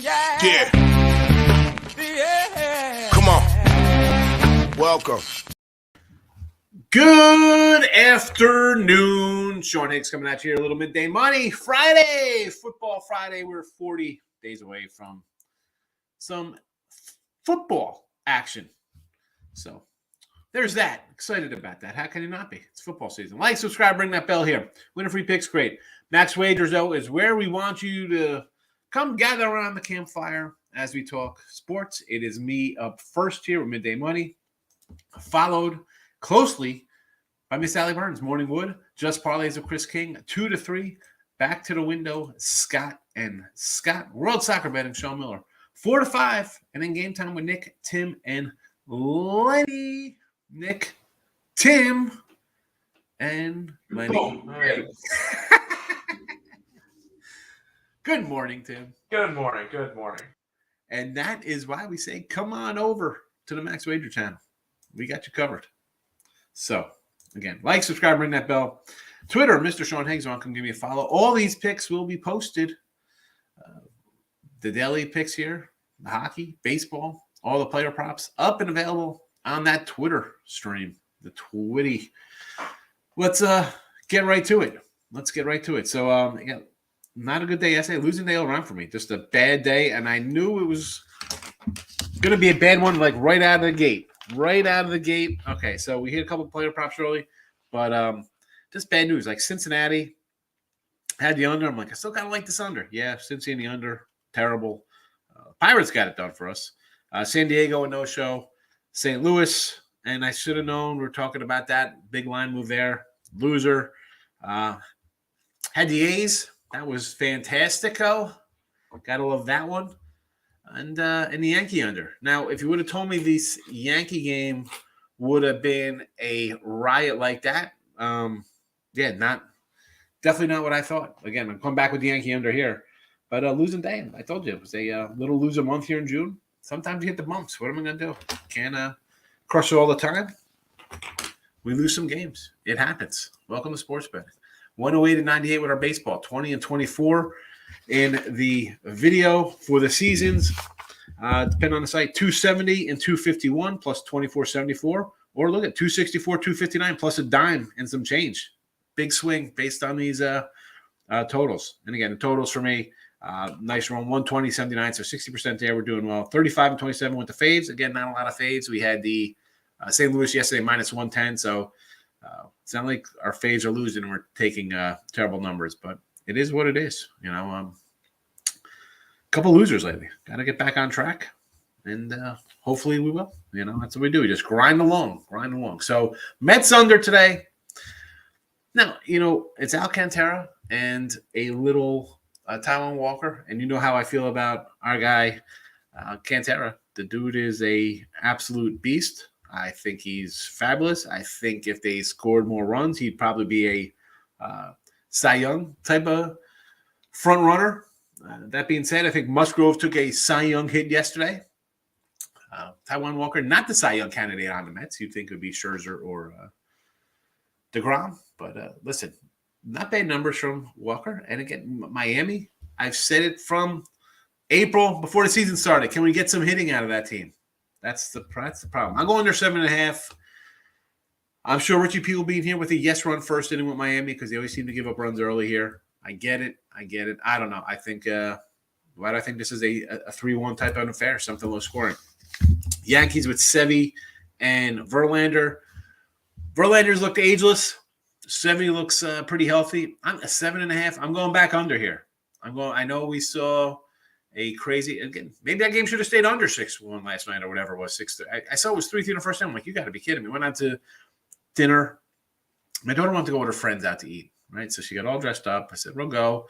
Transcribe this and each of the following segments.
Yeah. Come on. Welcome. Good afternoon. Sean Higgs coming at you here. A little midday money. Friday. Football Friday. We're 40 days away from some football action. So there's that. Excited about that. How can you not be? It's football season. Like, subscribe, ring that bell here. Winner free picks, great. Max Wagers, though, is where we want you to come gather around the campfire as we talk sports. It is me up first here with Midday Money, followed closely by Miss Allie Burns, Morning Wood, Just Parlays of Chris King, 2 to 3, Back to the Window, Scott and Scott, World Soccer Betting, Sean Miller, 4 to 5, and then Game Time with Nick, Tim, and Lenny. Nick, Tim, and Lenny. Oh, right. Good morning, Tim. Good morning. Good morning. And that is why we say, come on over to the Max Wager channel. We got you covered. So, again, like, subscribe, ring that bell. Twitter, Mr. Sean Higgs on. Come give me a follow. All these picks will be posted. The daily picks here, the hockey, baseball, all the player props up and available on that Twitter stream, the Twitty. Let's get right to it. So, again, not a good day yesterday. Losing day all around for me. Just a bad day, and I knew it was going to be a bad one, like right out of the gate. Okay, so we hit a couple of player props early, but just bad news. Like Cincinnati had the under. I'm like, I still kind of like this under. Yeah, Cincy in the under. Terrible. Pirates got it done for us. San Diego, a no-show. St. Louis, and I should have known. We're talking about that. Big line move there. Loser. Had the A's. That was fantastico. Got to love that one. And the Yankee under. Now, if you would have told me this Yankee game would have been a riot like that, definitely not what I thought. Again, I'm coming back with the Yankee under here. But losing day, I told you, it was a little loser month here in June. Sometimes you hit the bumps. What am I going to do? Can't crush it all the time. We lose some games. It happens. Welcome to sports betting. 108-98 with our baseball. 20-24 in the video for the seasons. Depending on the site, 270 and 251 plus 24.74. Or look at 264, 259 plus a dime and some change. Big swing based on these totals. And again, the totals for me. Nice run, 120.79, so 60% there. We're doing well. 35 and 27 with the fades. Again, not a lot of fades. We had the St. Louis yesterday minus 110, so it's not like our fades are losing and we're taking terrible numbers, but it is what it is. You know, a couple losers lately. Got to get back on track, and hopefully we will. You know, that's what we do. We just grind along. So Mets under today. Now, you know, it's Alcantara and a little Taiwan Walker, and you know how I feel about our guy Cantera. The dude is a absolute beast. I think he's fabulous. I think if they scored more runs, he'd probably be a Cy Young type of front runner. That being said, I think Musgrove took a Cy Young hit yesterday. Taiwan Walker, not the Cy Young candidate on the Mets. You'd think it would be Scherzer or DeGrom, but listen. Not bad numbers from Walker. And again, Miami, I've said it from April before the season started. Can we get some hitting out of that team? That's the problem. I'm going under 7.5. I'm sure Richie P will be in here with a yes run first inning with Miami because they always seem to give up runs early here. I get it. I don't know. I think why do I think this is a 3-1 type of affair, something low scoring. Yankees with Sevy and Verlander. Verlander's looked ageless. 70 looks pretty healthy. I'm a 7.5. I'm going back under here. I know we saw a crazy again. Maybe that game should have stayed under 6-1 last night or whatever it was. 6. I saw it was 3-3 in the first time. I'm like, you got to be kidding me. Went out to dinner. My daughter wanted to go with her friends out to eat. Right, so she got all dressed up. I said, "We'll go."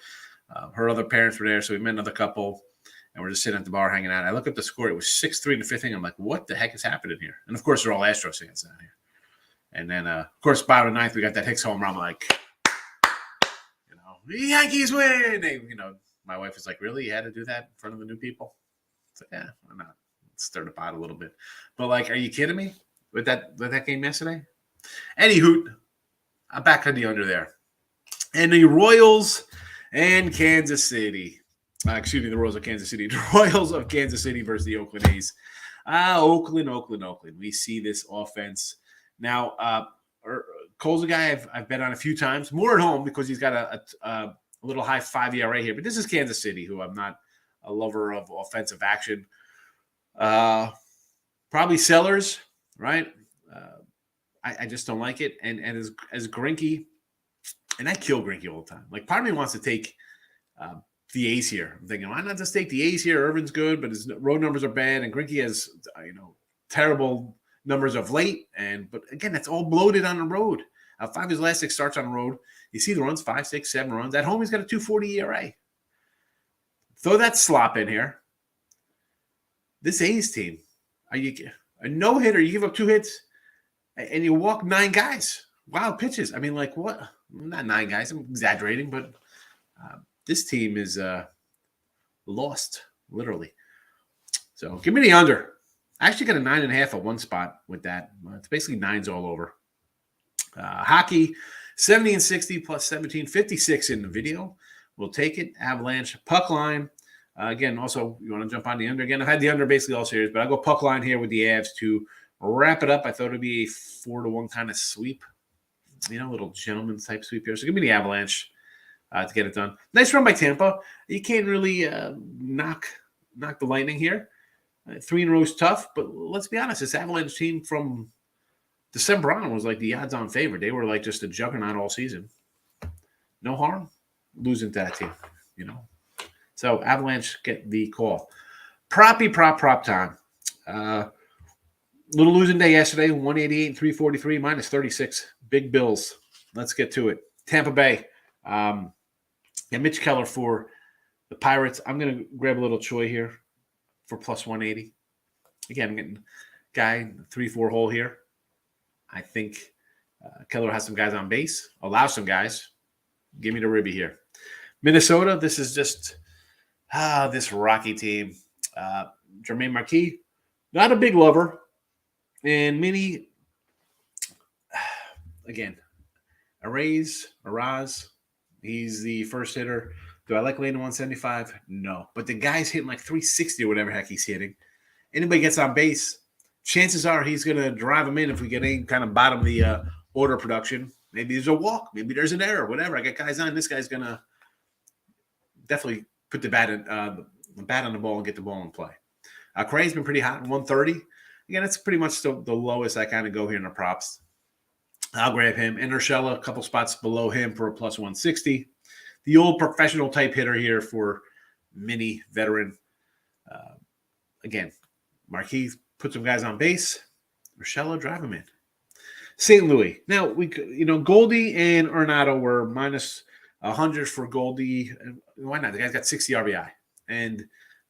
Her other parents were there, so we met another couple, and we're just sitting at the bar hanging out. I look up the score. It was 6-3 in the fifth inning. I'm like, "What the heck is happening here?" And of course, they're all Astros fans down here. And then, of course, bottom of the ninth, we got that Hicks home run. I'm like, the Yankees win. My wife was like, really? You had to do that in front of the new people? It's like, yeah, why not? Stir the pot a little bit. But, like, are you kidding me with that game yesterday? Anywho, I'm back on the under there. And the Royals and Kansas City. The Royals of Kansas City. The Royals of Kansas City versus the Oakland A's. Oakland. We see this offense. Now, Cole's a guy I've bet on a few times, more at home because he's got a little high 5 ERA here. But this is Kansas City, who I'm not a lover of offensive action. Probably sellers, right? I just don't like it. And as Greinke, and I kill Greinke all the time. Like, part of me wants to take the A's here. I'm thinking, why not just take the A's here? Irvin's good, but his road numbers are bad, and Greinke has terrible numbers of late. But again, that's all bloated on the road. 5 of his last 6 starts on the road. You see the runs, 5, 6, 7 runs. At home, he's got a 2.40 ERA. Throw that slop in here. This A's team, a no-hitter, you give up 2 hits, and you walk 9 guys. Wild pitches. I mean, like, what? Not 9 guys. I'm exaggerating, but this team is lost, literally. So give me the under. I actually got a 9.5 at one spot with that. It's basically 9s all over. Hockey, 70 and 60 plus 17, 56 in the video. We'll take it. Avalanche, puck line. Again, also, you want to jump on the under again? I've had the under basically all series, but I'll go puck line here with the Avs to wrap it up. I thought it would be a 4-1 kind of sweep. Little gentleman's type sweep here. So give me the Avalanche to get it done. Nice run by Tampa. You can't really knock the Lightning here. 3 in a row is tough, but let's be honest. This Avalanche team from December on was like the odds-on favorite. They were like just a juggernaut all season. No harm losing to that team, So Avalanche get the call. Prop time. Little losing day yesterday, 188 and 343, minus 36. Big Bills. Let's get to it. Tampa Bay. Mitch Keller for the Pirates. I'm going to grab a little Choi here for plus 180. Again, I'm getting guy 3-4 hole here. I think Keller has some guys on base. Allow some guys. Give me the ribby here. Minnesota, this is just this Rocky team. Jermaine Marquis, not a big lover. And Minnie, again, Araz, he's the first hitter. Do I like Lane 175? No. But the guy's hitting like 360 or whatever heck he's hitting. Anybody gets on base, chances are he's going to drive him in if we get any kind of bottom of the order production. Maybe there's a walk. Maybe there's an error. Whatever. I got guys on. This guy's going to definitely put the bat on the ball and get the ball in play. Cray's been pretty hot, 130. Again, that's pretty much the lowest I kind of go here in the props. I'll grab him. And Urshela, a couple spots below him for a plus 160. The old professional type hitter here for mini veteran. Again, Marquis put some guys on base. Urshela, drive him in. St. Louis. Now, Goldie and Arenado were minus 100 for Goldie. Why not? The guy's got 60 RBI. And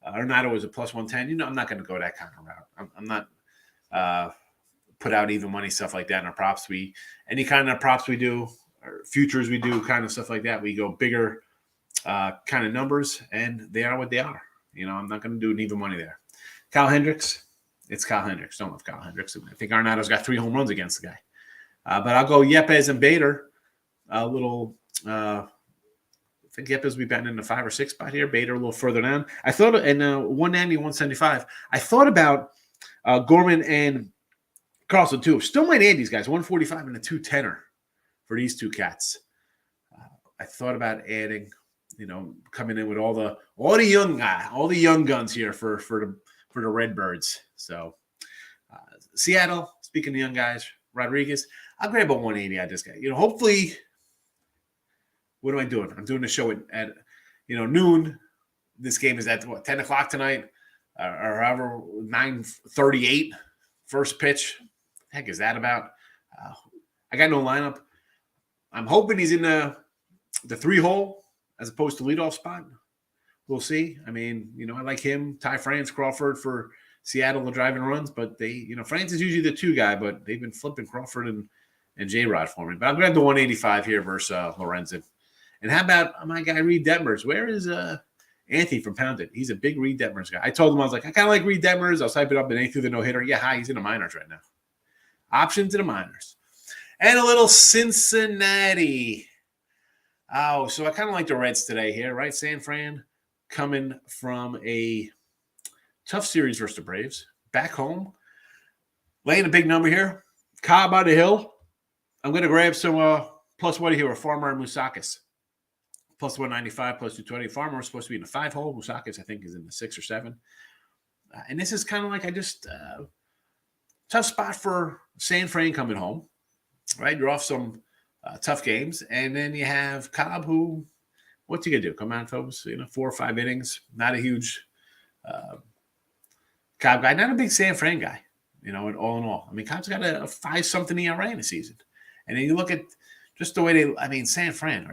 Arenado was a plus 110. I'm not going to go that kind of route. I'm not put out even money stuff like that in our props. Any kind of props we do, or futures we do, kind of stuff like that, we go bigger kind of numbers, and they are what they are. I'm not going to do an even money there. Kyle Hendricks. It's Kyle Hendricks. Don't love Kyle Hendricks. I think Arenado's got 3 home runs against the guy. But I'll go Yepes and Bader. A little I think Yepes will be batting in the 5 or 6 spot here. Bader a little further down. I thought in 190, 175. I thought about Gorman and Carlson too. Still might add these guys. 145 and a 210er for these two cats. I thought about adding, coming in with all the young guns here for the Redbirds. So Seattle. Speaking of young guys, Rodriguez. I'll grab a 180 at this guy. Hopefully. What am I doing? I'm doing the show at noon. This game is at 10 o'clock tonight, or however, 9:38. First pitch. Heck is that about? I got no lineup. I'm hoping he's in the 3-hole as opposed to leadoff spot. We'll see. I mean, I like him. Ty France, Crawford for Seattle, the driving runs, but France is usually the 2 guy, but they've been flipping Crawford and J-Rod for me. But I'll grab the 185 here versus Lorenzen. And how about my guy Reed Detmers? Where is Anthony from Pounded? He's a big Reed Detmers guy. I told him, I was like, I kind of like Reed Detmers. I'll type it up and he threw the no-hitter. Yeah, he's in the minors right now. Option to the minors. And a little Cincinnati. Oh, so I kind of like the Reds today here, right? San Fran coming from a tough series versus the Braves. Back home, laying a big number here. Cobb on the hill. I'm going to grab some plus what here, Farmer and Moustakis. Plus 195, plus 220. Farmer is supposed to be in the 5-hole. Moustakis, I think, is in the 6 or 7. And this is kind of like tough spot for San Fran coming home, right? You're off some tough games. And then you have Cobb, who, what's he going to do? Come on, folks, 4 or 5 innings. Not a huge Cobb guy. Not a big San Fran guy, and all in all. I mean, Cobb's got a 5-something ERA in the season. And then you look at just the way San Fran,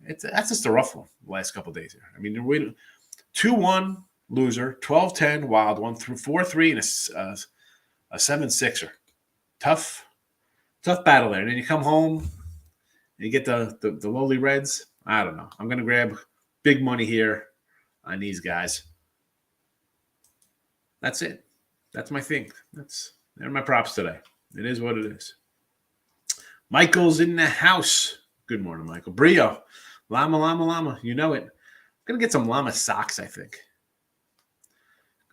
that's just a rough one the last couple of days here. I mean, they're 2-1 loser, 12-10 wild one, through 4-3 and a 7-6er. Tough battle there. And then you come home and you get the lowly Reds. I don't know. I'm going to grab big money here on these guys. That's it. That's my thing. They're my props today. It is what it is. Michael's in the house. Good morning, Michael. Brio. Llama. You know it. I'm going to get some llama socks, I think.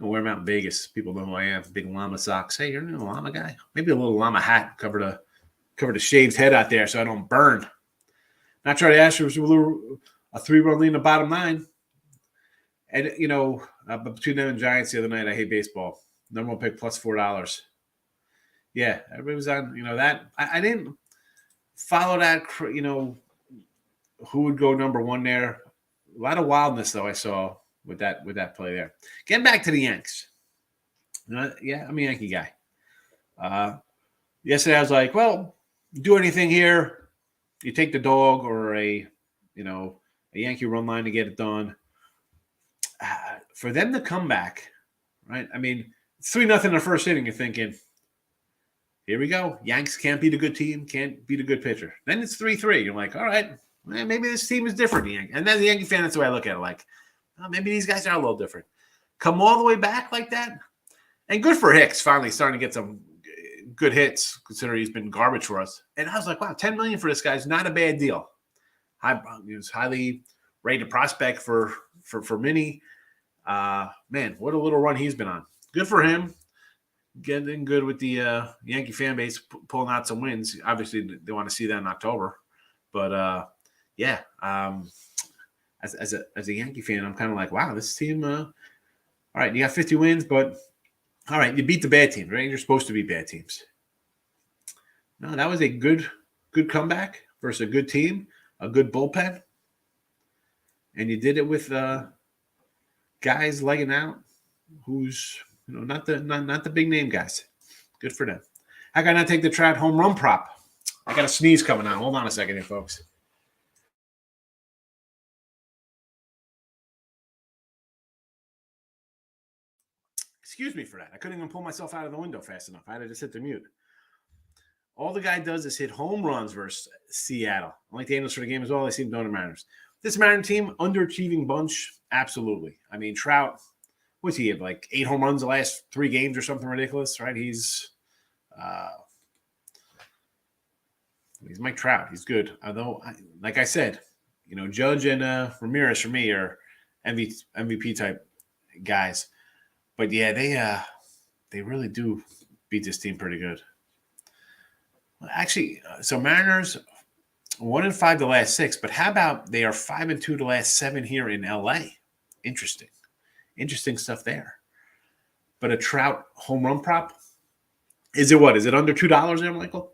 I'm going to wear them out in Vegas. People know who I am. Big llama socks. Hey, you're a llama guy? Maybe a little llama hat. Cover the shaved head out there so I don't burn. Not try to ask for a 3-run lead in the bottom 9. And, but between them and Giants the other night, I hate baseball. Number 1 pick plus $4. Yeah, everybody was on, that. I didn't follow that, who would go number 1 there. A lot of wildness, though, I saw with that play there. Getting back to the Yanks. Yeah, I'm a Yankee guy. Yesterday I was like, well, do anything here. You take the dog or a Yankee run line to get it done. For them to come back, right? I mean, it's 3-0 in the first inning. You're thinking, here we go. Yanks can't beat a good team, can't beat a good pitcher. Then it's 3-3. You're like, all right, maybe this team is different. And as a Yankee fan, that's the way I look at it. Like, maybe these guys are a little different. Come all the way back like that. And good for Hicks finally starting to get some good hits, considering he's been garbage for us. And I was like, wow, $10 million for this guy is not a bad deal. He was highly rated prospect for Minnie. Man, what a little run he's been on. Good for him. Getting good with the Yankee fan base, pulling out some wins. Obviously, they want to see that in October. But, yeah, as a Yankee fan, I'm kind of like, wow, this team, all right, you got 50 wins, but all right, you beat the bad teams, right? You're supposed to beat bad teams. No, that was a good comeback versus a good team, a good bullpen. And you did it with guys legging out who's, not the big name guys. Good for them. How can I take the Trout home run prop? I got a sneeze coming on. Hold on a second here, folks. Excuse me for that. I couldn't even pull myself out of the window fast enough. I had to just hit the mute. All the guy does is hit home runs versus Seattle. I like the Angels for the game as well. I see them doing the Mariners. This Mariner team, underachieving bunch, absolutely. I mean, Trout, what's he have, like 8 home runs the last 3 games or something ridiculous, right? He's Mike Trout. He's good. Although, like I said, Judge and Ramirez for me are MVP type guys. But yeah, they really do beat this team pretty good. Well, actually, so Mariners 1-5 the last 6, but how about they are 5-2 the last 7 here in LA? Interesting stuff there. But a Trout home run prop, is it what? Is it under $2 there, Michael?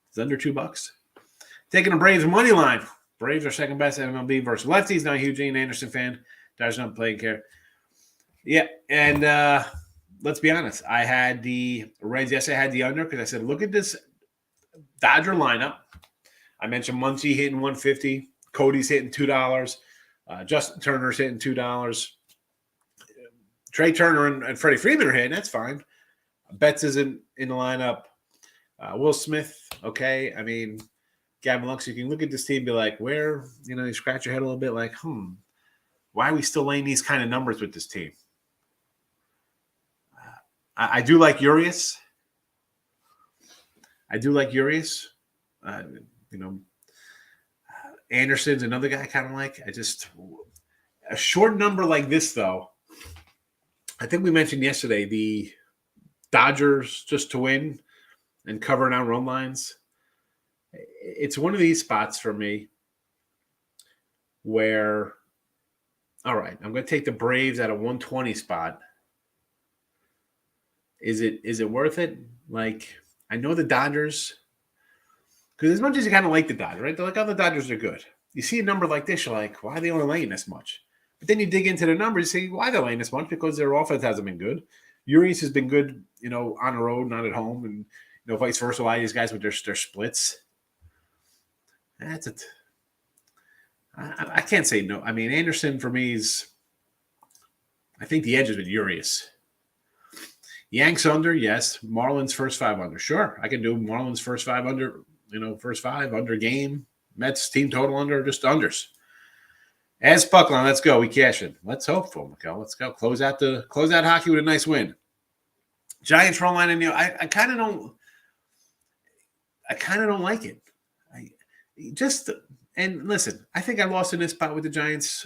It's under $2. Taking the Braves money line. Braves are second best at MLB versus lefties. Not a huge Ian Anderson fan. Dodgers not playing care. Yeah, and let's be honest. I had the Reds. Yes, I had the under because I said, look at this Dodger lineup. I mentioned Muncy hitting $150. Cody's hitting $2. Justin Turner's hitting $2. Trey Turner and Freddie Freeman are hitting. That's fine. Betts isn't in the lineup. Will Smith, okay. I mean, Gavin Lux, you can look at this team and be like, where, you scratch your head a little bit like, why are we still laying these kind of numbers with this team? I do like Urias. Anderson's another guy I kind of like. A short number like this, though, I think we mentioned yesterday the Dodgers just to win and covering out run lines. It's one of these spots for me where, all right, I'm going to take the Braves at a 120 spot. Is it worth it? Like, I know the Dodgers, because as much as you kind of like the Dodgers, right? They're like, oh, the Dodgers are good. You see a number like this, you're like, why are they only laying this much? But then you dig into the numbers, you say, why they're laying this much? Because their offense hasn't been good. Urias has been good, on the road, not at home, and vice versa. A lot of these guys with their splits. That's it. I can't say no. I mean, Anderson for me is. I think the edge has been Urias. Yanks under, yes. Marlins first 5 under, sure. I can do Marlins first 5 under. First 5 under game. Mets team total under, just unders. As Buckland, let's go. We cash it. Let's hope for Mikel. Let's go. Close out hockey with a nice win. Giants run line, and I kind of don't like it. And listen, I think I lost in this spot with the Giants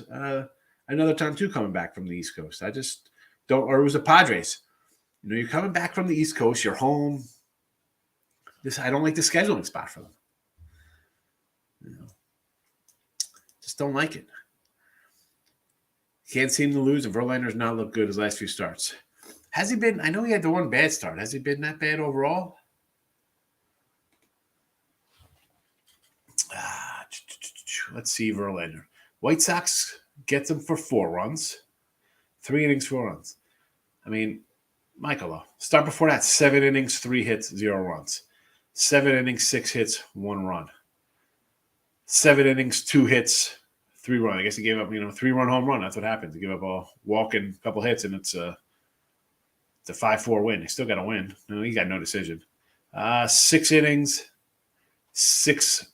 another time too, coming back from the East Coast. I just don't, or it was the Padres. You're coming back from the East Coast, you're home. I don't like the scheduling spot for them. Just don't like it. Can't seem to lose, and Verlander's not looked good his last few starts. Has he been? I know he had the one bad start. Has he been that bad overall? Let's see, Verlander. White Sox gets him for 4 runs. 3 innings, 4 runs. I mean, Michael, start before that, 7 innings, 3 hits, 0 runs. 7 innings, 6 hits, 1 run. 7 innings, 2 hits, 3 runs. I guess he gave up, 3-run home run. That's what happens. You give up a walk and a couple hits, and it's a 5-4 win. He still got to win. He got no decision. 6 innings, 6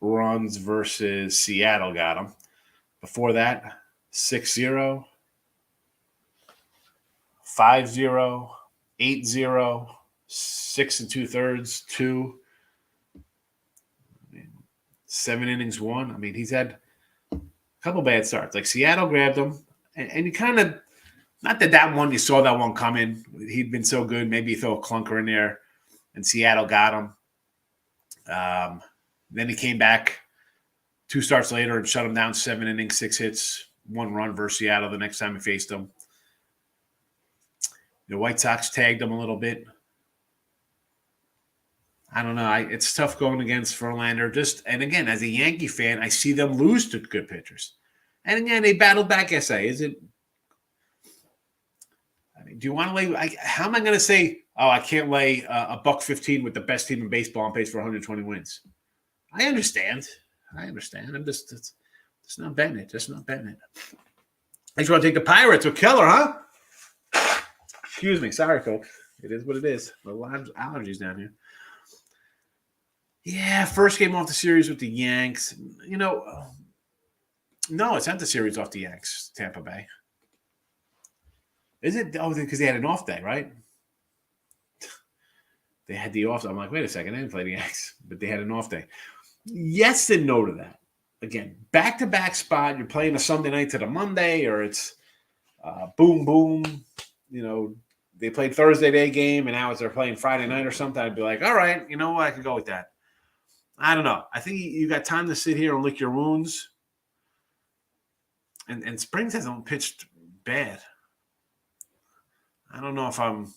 runs versus Seattle got him. Before that, 6-0, 5-0, 8-0, 6 2/3, 2. 7 innings, 1. I mean, he's had a couple bad starts. Like Seattle grabbed him, and you kind of, not that one, you saw that one coming. He'd been so good. Maybe you throw a clunker in there, and Seattle got him. Then he came back 2 starts later and shut him down 7 innings, 6 hits, 1 run versus Seattle the next time he faced them. The White Sox tagged him a little bit. I don't know. It's tough going against Verlander. And again, as a Yankee fan, I see them lose to good pitchers. And again, they battled back. Is it? I mean, do you want to lay? How am I going to say? Oh, I can't lay a $1.15 with the best team in baseball and pace for 120 wins. I understand. I'm just not betting it. Just not betting it. I just want to take the Pirates with Keller, huh? Excuse me. Sorry, folks. It is what it is. A lot of allergies down here. Yeah, first game off the series with the Yanks. No, it's not the series off the Yanks, Tampa Bay. Is it? Oh, because they had an off day, right? They had the off. I'm like, wait a second, they didn't play the Yanks, but they had an off day. Yes and no to that. Again, back-to-back spot. You're playing a Sunday night to the Monday, or it's boom, boom. They played Thursday day game, and now they're playing Friday night or something. I'd be like, all right, you know what? I could go with that. I don't know. I think you got time to sit here and lick your wounds. And Springs hasn't pitched bad. I don't know if I'm.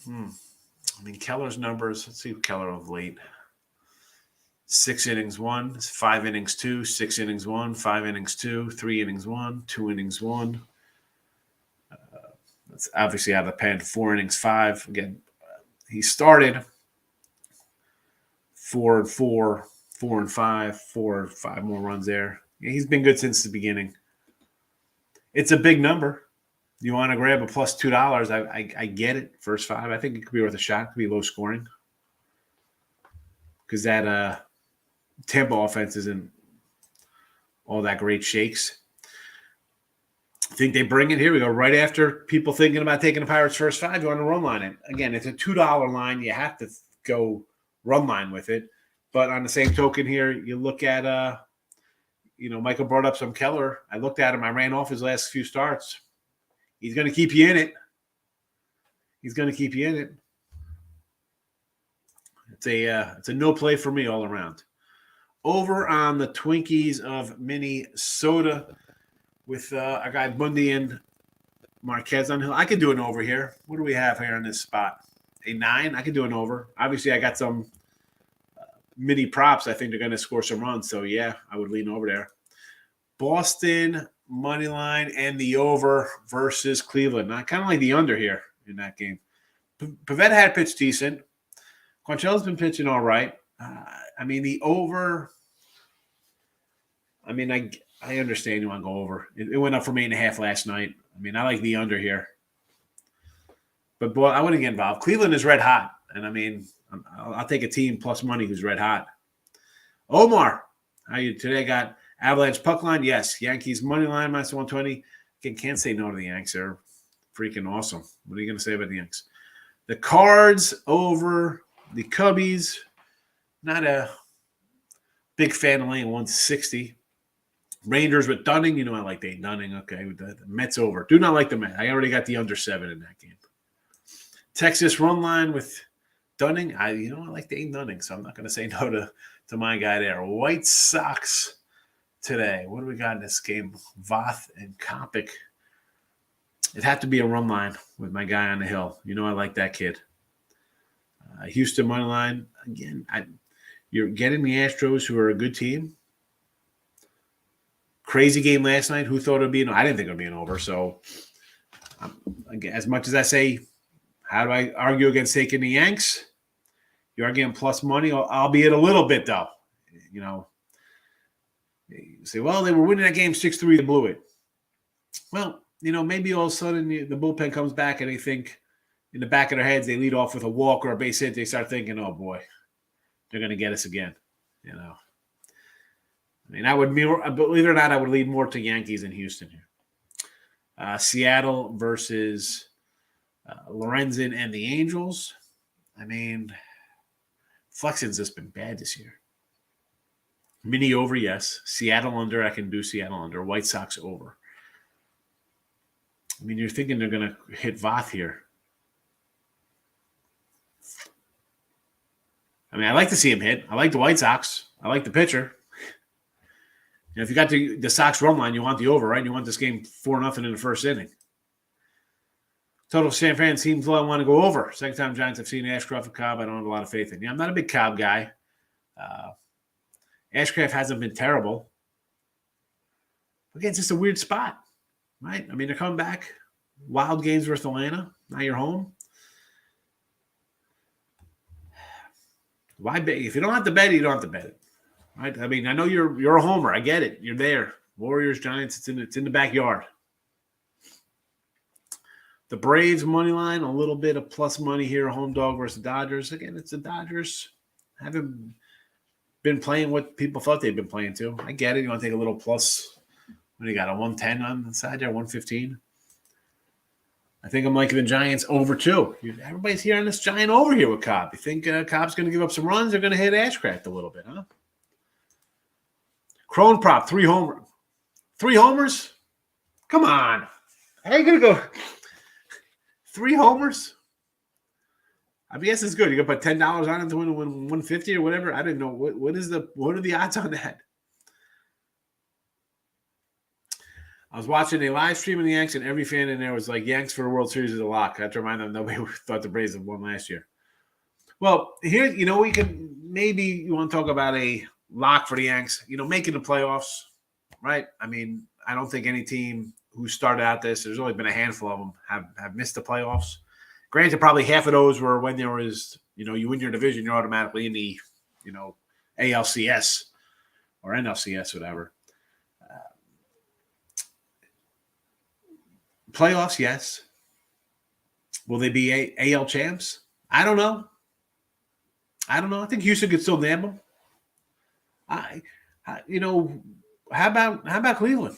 I mean, Keller's numbers. Let's see Keller of late. 6 innings, 1. 5 innings, 2. 6 innings, 1. 5 innings, 2. 3 innings, 1. 2 innings, 1. That's obviously out of the pen. 4 innings, 5. Again, he started 4-4, 4-5, 4 or 5 more runs there. Yeah, he's been good since the beginning. It's a big number. You want to grab a plus $2. I get it. First 5. I think it could be worth a shot. It could be low scoring. Because that Tampa offense isn't all that great shakes. I think they bring it. Here we go. Right after people thinking about taking the Pirates first 5, you want to run line it. Again, it's a $2 line. You have to go run line with it. But on the same token here, you look at Michael brought up some Keller. I looked at him. I ran off his last few starts. He's going to keep you in it. He's going to keep you in it. It's a no play for me all around. Over on the Twinkies of Minnesota with our guy Bundy and Marquez on Hill. I could do an over here. What do we have here on this spot? A 9. I could do an over. Obviously, I got some mini props. I think they're going to score some runs. So, yeah, I would lean over there. Boston, money line, and the over versus Cleveland. I kind of like the under here in that game. Pivetta had pitched decent. Quantrell's been pitching all right. The over. I understand you want to go over. It went up from 8.5 last night. I like the under here. But, boy, I wouldn't get involved. Cleveland is red hot. And, I'll take a team plus money who's red hot. Omar, how you today? Got Avalanche puck line? Yes. Yankees money line, minus 120. Again, can't say no to the Yanks. They're freaking awesome. What are you going to say about the Yanks? The Cards over the Cubbies. Not a big fan of laying 160. Rangers with Dunning. I like Dane Dunning. Okay. The Mets over. Do not like the Mets. I already got the under 7 in that game. Texas run line with Dunning. I like Dane Dunning, so I'm not going to say no to my guy there. White Sox today. What do we got in this game? Voth and Kopech. It'd have to be a run line with my guy on the hill. I like that kid. Houston money line. Again, you're getting the Astros, who are a good team. Crazy game last night. Who thought it would be? I didn't think it would be an over. So, as much as I say, how do I argue against taking the Yanks? You're arguing plus money, albeit a little bit, though. You say, well, they were winning that game 6-3, they blew it. Well, maybe all of a sudden the bullpen comes back and they think in the back of their heads they lead off with a walk or a base hit. They start thinking, oh, boy, they're going to get us again. I would, believe it or not, I would lead more to Yankees than Houston here. Seattle versus Lorenzen and the Angels. Flexion's just been bad this year. Mini over, yes. Seattle under, I can do Seattle under. White Sox over. You're thinking they're going to hit Voth here. I like to see him hit. I like the White Sox. I like the pitcher. If you got the Sox run line, you want the over, right? You want this game 4-0 in the first inning. Total San Fran seems I want to go over. Second time Giants I've seen Ashcraft and Cobb. I don't have a lot of faith in. I'm not a big Cobb guy. Ashcraft hasn't been terrible. Again, it's just a weird spot, right? They're coming back. Wild games versus Atlanta. Now you're home. Why bet? If you don't have to bet it, you don't have to bet it. Right? I know you're a homer. I get it. You're there. Warriors, Giants, it's in the backyard. The Braves money line, a little bit of plus money here, home dog versus the Dodgers. Again, it's the Dodgers. Haven't been playing what people thought they'd been playing to. I get it. You want to take a little plus. What do you got, a 110 on the side there, 115? I think I'm liking the Giants over too. Everybody's here on this Giant over here with Cobb. You think Cobb's going to give up some runs? They're going to hit Ashcraft a little bit, huh? Crone prop, 3 homers. 3 homers? Come on. How are you going to go 3 homers? guess it's good. You got to put $10 on it to win 150 or whatever. I didn't know. What are the odds on that? I was watching a live stream of the Yanks, and every fan in there was like, Yanks for the World Series is a lock. I have to remind them nobody thought the Braves had won last year. Well, here, we can maybe you want to talk about a lock for the Yanks, making the playoffs, right? I don't think any team who started out there's only been a handful of them have missed the playoffs. Granted, probably half of those were when there was, you win your division, you're automatically in the, ALCS or NLCS, whatever. Playoffs, yes. Will they be AL champs? I don't know. I think Houston could still nab them. How about Cleveland?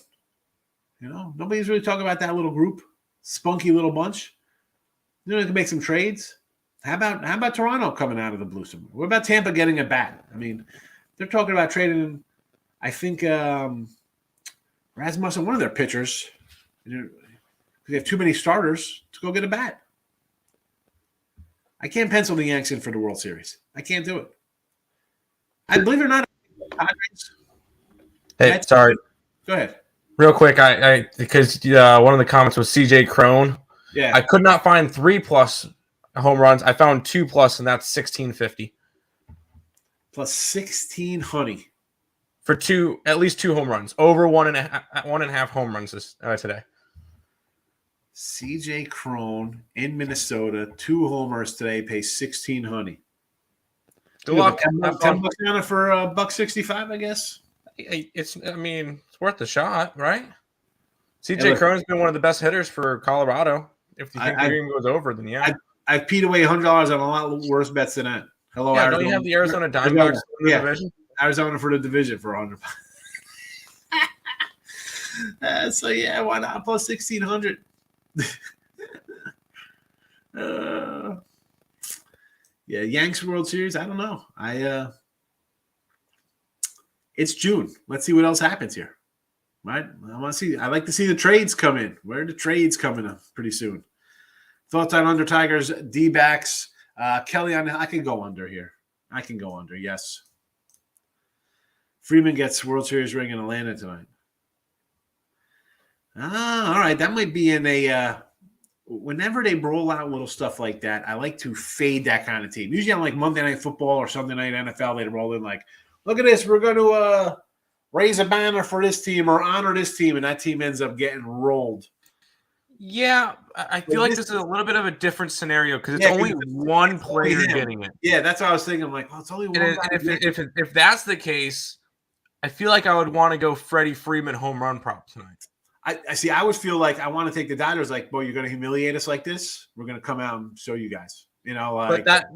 Nobody's really talking about that little group, spunky little bunch. They can make some trades. How about Toronto coming out of the blue somewhere? What about Tampa getting a bat? I mean, they're talking about trading. I think Rasmussen, one of their pitchers, because they have too many starters to go get a bat. I can't pencil the Yanks in for the World Series. I can't do it. I believe it or not. Hey, sorry. Go ahead. Real quick, I because one of the comments was CJ Crone. Yeah. I could not find 3+ home runs. I found 2+, and that's 1650 plus 16 honey for at least 2 home runs, over 1.5 home runs today. CJ Crone in Minnesota, 2 homers today, pays 16 honey. Good luck. 10 bucks on it for $1.65, I guess. It's worth the shot, right? CJ Crone's been one of the best hitters for Colorado. If you think the game goes over, then yeah. I've peed away $100 on a lot worse bets than that. Hello, yeah, Arizona. Don't you have the Arizona Diamondbacks in the division? Arizona for the division for $100. So yeah, why not plus 1,600? Yeah, Yanks World Series. I don't know. It's June. Let's see what else happens here. Right? I like to see the trades come in. Where are the trades coming up pretty soon? Thoughts on under Tigers, D-backs. Kelly, I can go under here. I can go under, yes. Freeman gets World Series ring in Atlanta tonight. All right. That might be in a whenever they roll out little stuff like that, I like to fade that kind of team. Usually on like Monday Night Football or Sunday Night NFL, they roll in like, look at this, we're going to raise a banner for this team or honor this team, and that team ends up getting rolled. Yeah, I feel like this is a little bit of a different scenario because it's only one player getting it. Yeah, that's what I was thinking. I'm like, oh, it's only one. And if that's the case, I feel like I would want to go Freddie Freeman home run prop tonight. I see. I would feel like I want to take the Dodgers. Like, boy, you're going to humiliate us like this. We're going to come out and show you guys. You know, like, but that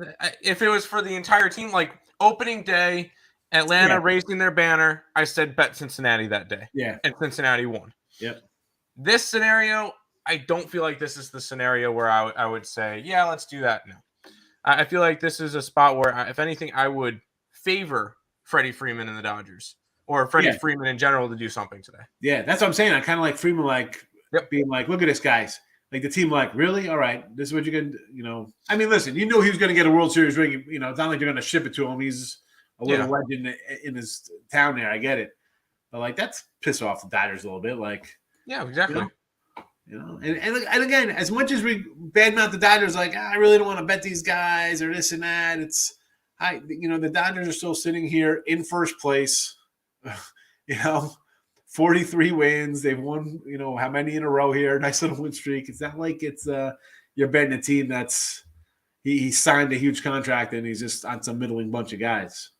if it was for the entire team, like opening day, Atlanta raising their banner, I said bet Cincinnati that day. Yeah, and Cincinnati won. Yep. This scenario, I don't feel like this is the scenario where I would say, yeah, let's do that. No, I feel like this is a spot where, if anything, I would favor Freddie Freeman and the Dodgers. Or Freddie Freeman in general to do something today. Yeah, that's what I'm saying. I kind of like Freeman, like being like, look at this, guys. Like the team, like, really? All right, this is what you're going to, you know. I mean, listen, you knew he was going to get a World Series ring. You know, it's not like you're going to ship it to him. He's a little legend in his town there. I get it. But, like, that's piss off the Dodgers a little bit. Like, yeah, exactly. You know, and again, as much as we badmouth the Dodgers, like, I really don't want to bet these guys or this and that. The Dodgers are still sitting here in first place. 43 wins. They've won, how many in a row here? Nice little win streak. It's not like it's you're betting a team that's he signed a huge contract and he's just on some middling bunch of guys.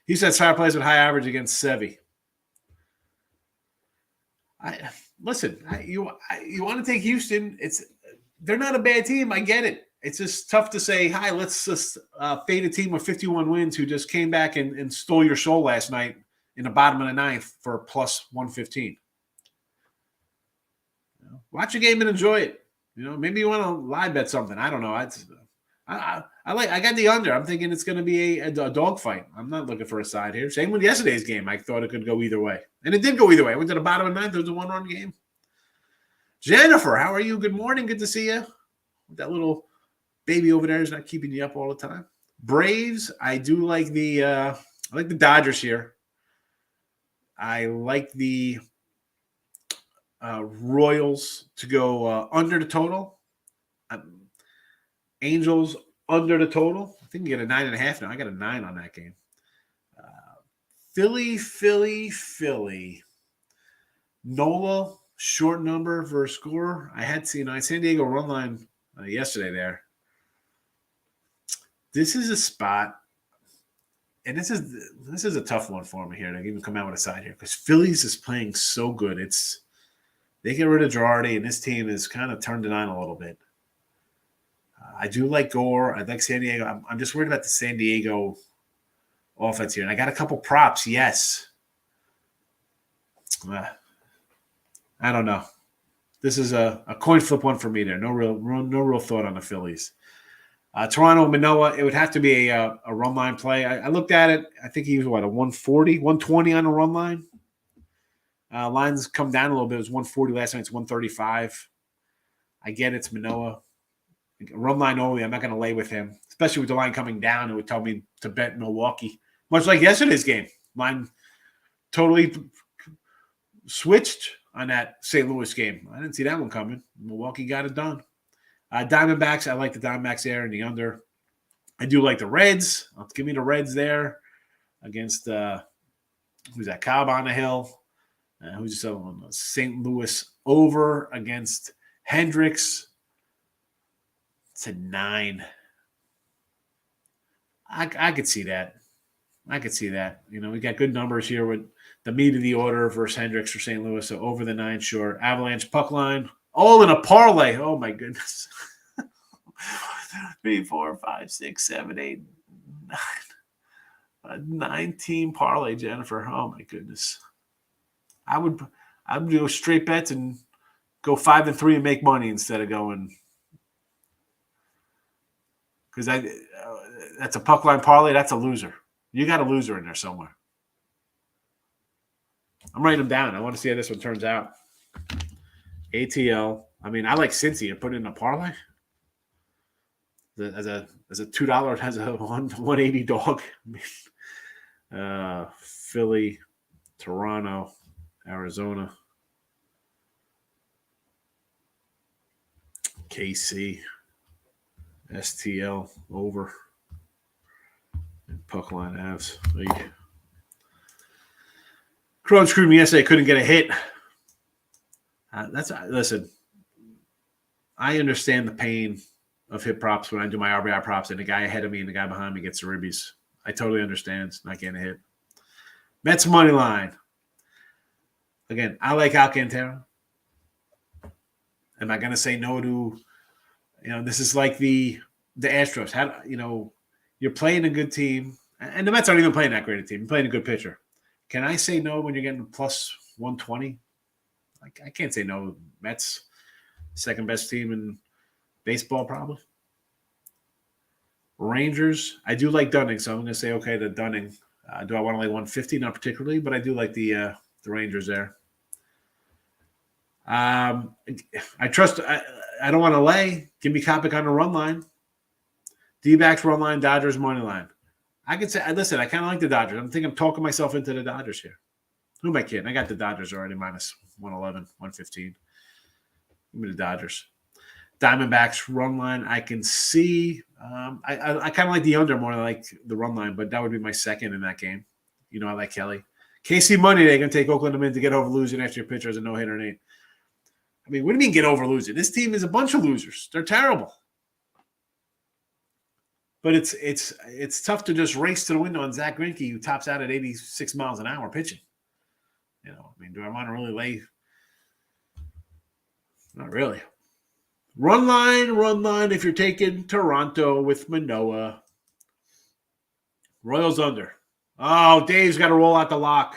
He said Fire plays with high average against Sevy. You want to take Houston? They're not a bad team. I get it. It's just tough to say, hi, let's just fade a team with 51 wins who just came back and stole your soul last night in the bottom of the ninth for plus 115. Watch a game and enjoy it. Maybe you want to live bet something. I don't know. I got the under. I'm thinking it's going to be a dog fight. I'm not looking for a side here. Same with yesterday's game. I thought it could go either way. And it did go either way. I went to the bottom of the ninth. There was a one-run game. Jennifer, how are you? Good morning. Good to see you. That little baby over there is not keeping you up all the time. Braves, I do like the Dodgers here. I like the Royals to go under the total. Angels under the total. I think you get a 9.5 now. I got a 9 on that game. Philly. Nola, short number for a score. I had seen San Diego run line yesterday there. This is a spot, and this is a tough one for me here to even come out with a side here because Phillies is playing so good. They get rid of Girardi, and this team is kind of turned it on a little bit. I do like Gore. I like San Diego. I'm just worried about the San Diego offense here, and I got a couple props. Yes, I don't know. This is a coin flip one for me there. No real thought on the Phillies. Toronto, Manoah, it would have to be a run line play. I looked at it. I think he was, what, a 140, 120 on the run line? Lines come down a little bit. It was 140 last night. It's 135. I get it's Manoah. Run line only. I'm not going to lay with him, especially with the line coming down. It would tell me to bet Milwaukee, much like yesterday's game. Line totally switched on that St. Louis game. I didn't see that one coming. Milwaukee got it done. Diamondbacks, I like the Diamondbacks there and the under. I do like the Reds. Give me the Reds there against who's that? Cobb on the hill. Who's just on St. Louis over against Hendricks. It's a 9. I could see that. I could see that. You know, we got good numbers here with the meat of the order versus Hendricks for St. Louis. So over the 9, sure. Avalanche puck line. All in a parlay. Oh, my goodness. 3, 4, 5, 6, 7, 8, 9. A 9-team parlay, Jennifer. Oh, my goodness. I would do straight bets and go 5-3 and make money instead of going – because that's a puck line parlay. That's a loser. You got a loser in there somewhere. I'm writing them down. I want to see how this one turns out. ATL. I mean, I like Cincy and put it in a parlay. As a $2, has a 180 dog. Philly, Toronto, Arizona, KC, STL over, and puck line Avs. Crone screwed me yesterday. Couldn't get a hit. Listen. I understand the pain of hit props when I do my RBI props, and the guy ahead of me and the guy behind me gets the ribbies. I totally understand. It's not getting a hit. Mets money line. Again, I like Alcantara. Am I going to say no to? This is like the Astros. You're playing a good team, and the Mets aren't even playing that great a team. You're playing a good pitcher. Can I say no when you're getting plus 120? I can't say no. Mets, second best team in baseball, probably. Rangers, I do like Dunning, so I'm going to say okay to Dunning. Do I want to lay 150? Not particularly, but I do like the Rangers there. I trust. I don't want to lay. Give me Kopech on the run line. D-backs run line, Dodgers money line. I could say, listen, I kind of like the Dodgers. I'm talking myself into the Dodgers here. Who am I kidding? I got the Dodgers already minus 111, 115. Give me the Dodgers. Diamondbacks run line, I can see. I kind of like the under more than I like the run line, but that would be my second in that game. I like Kelly. KC money, they're going to take Oakland in to get over losing after your pitcher has a no-hitter and 8. I mean, what do you mean get over losing? This team is a bunch of losers. They're terrible. But it's tough to just race to the window on Zach Greinke, who tops out at 86 miles an hour pitching. Do I want to really lay? Not really. Run line if you're taking Toronto with Manoah. Royals under. Oh, Dave's got to roll out the lock.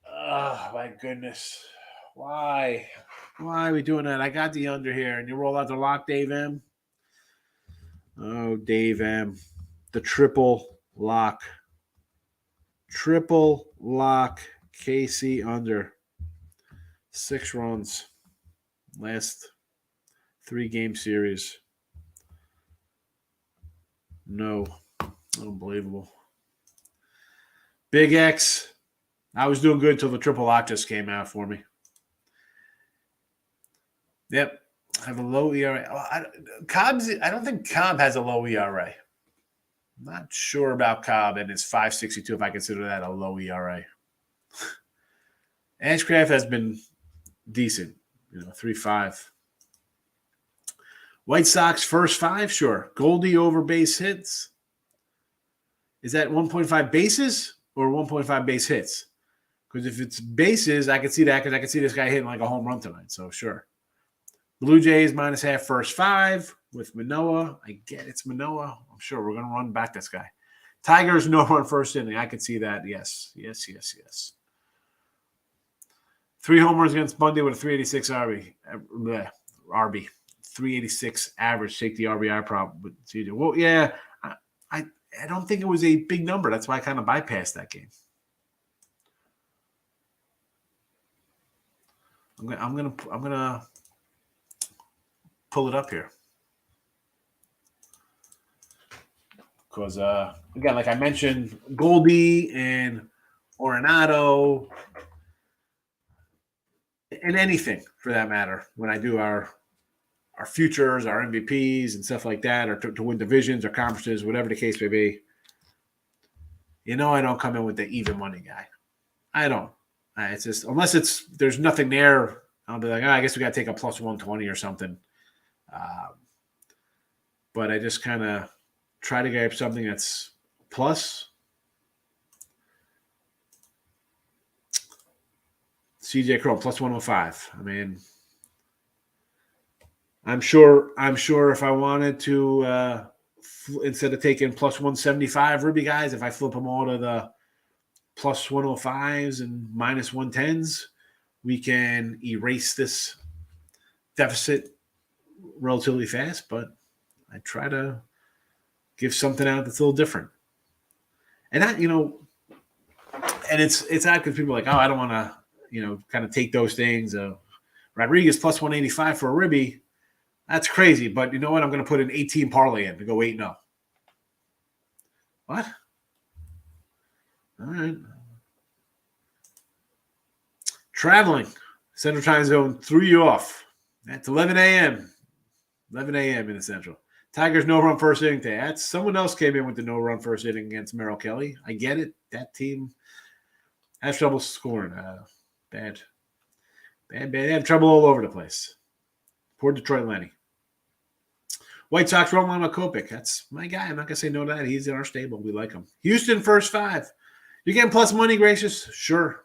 Oh, my goodness. Why? Why are we doing that? I got the under here, and you roll out the lock, Dave M. Oh, Dave M. The triple lock. Triple lock. KC under. 6 runs. Last 3-game series. No. Unbelievable. Big X. I was doing good until the triple lock just came out for me. Yep. I have a low ERA. I don't think Cobb has a low ERA. I'm not sure about Cobb and his 5.62 if I consider that a low ERA. Ashcraft has been decent, 3.5. White Sox first 5, sure. Goldie over base hits. Is that 1.5 bases or 1.5 base hits? Because if it's bases, I can see that because I can see this guy hitting like a home run tonight. So sure. Blue Jays minus half first 5 with Manoah. I get it's Manoah. I'm sure we're going to run back this guy. Tigers no run first inning. I could see that. Yes. 3 homers against Bundy with a 386 RB. 386 average. Take the RBI prop with CJ. Well, yeah, I don't think it was a big number. That's why I kind of bypassed that game. I'm gonna pull it up here because again, like I mentioned, Goldie and Arenado and anything for that matter when I do our futures, our MVPs and stuff like that, or to win divisions or conferences, whatever the case may be. I don't come in with the even money guy. I don't. It's just unless there's nothing there, I'll be like, I guess we got to take a plus 120 or something. But I just kind of try to get something that's plus. CJ Crow plus 105. I mean, I'm sure if I wanted to, instead of taking plus 175 Ruby guys, if I flip them all to the plus 105s and minus 110s, we can erase this deficit relatively fast. But I try to give something out that's a little different. And that, and it's odd because people are like, oh, I don't want to, kind of take those things. Rodriguez plus 185 for a Ribby. That's crazy. But you know what? I'm going to put an 18 parlay in to go 8-0. What? All right. Traveling. Central Time Zone threw you off. That's 11 a.m. 11 a.m. in the Central. Tigers no-run first inning today. That's someone else came in with the no-run first inning against Merrill Kelly. I get it. That team has trouble scoring. Bad. They have trouble all over the place. Poor Detroit Lenny. White Sox run line with Kopech. That's my guy. I'm not going to say no to that. He's in our stable. We like him. Houston first 5. You're getting plus money, Gracious? Sure.